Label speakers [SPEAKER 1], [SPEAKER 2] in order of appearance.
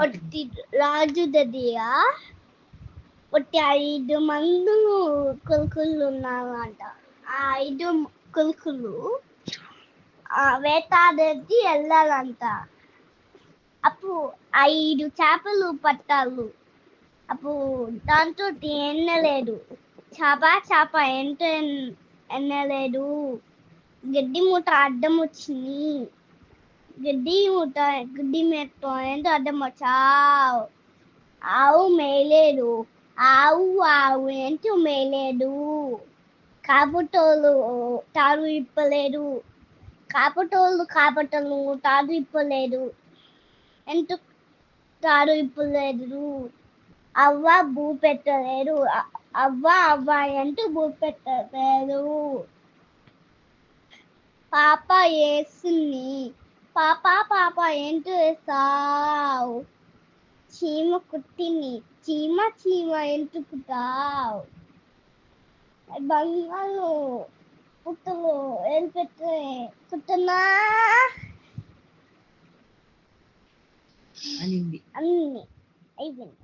[SPEAKER 1] ఒట్టి రాజు దగ్గర ఒట్టి 5 మంది కొలుకులు ఉన్నారంట. ఆ 5 కొలుకులు వేటాడేది వెళ్ళాలంట. అప్పుడు 5 చేపలు పట్టాలు. అప్పుడు దాంతో ఎన్నలేదు. చేప ఎన్నలేదు. గడ్డి మూట అడ్డం వచ్చింది. గడ్డి మేతో ఏంటో అడ్డం వచ్చావు. ఆవు మేయలేదు. ఆవు ఏంటో మేయలేదు. కాపటోళ్ళు తాడు ఇప్పలేదు. కాపటోళ్ళు తాడు ఇప్పలేదు. ఎందుకు తాడు ఇప్పలేదు? అవ్వ భూ పెట్టలేదు. అవ్వ అంటూ భూ పెట్టలేదు. పాప వేసింది. పాప ఏంటో వేస్తావు? చీమ కుట్టింది. చీమ ఎంటుకుతావు? బంగారు పుట్టలు వెళ్ళిపెట్టే కుట్టనా
[SPEAKER 2] అనింది.
[SPEAKER 1] అన్ని అయిపోయింది.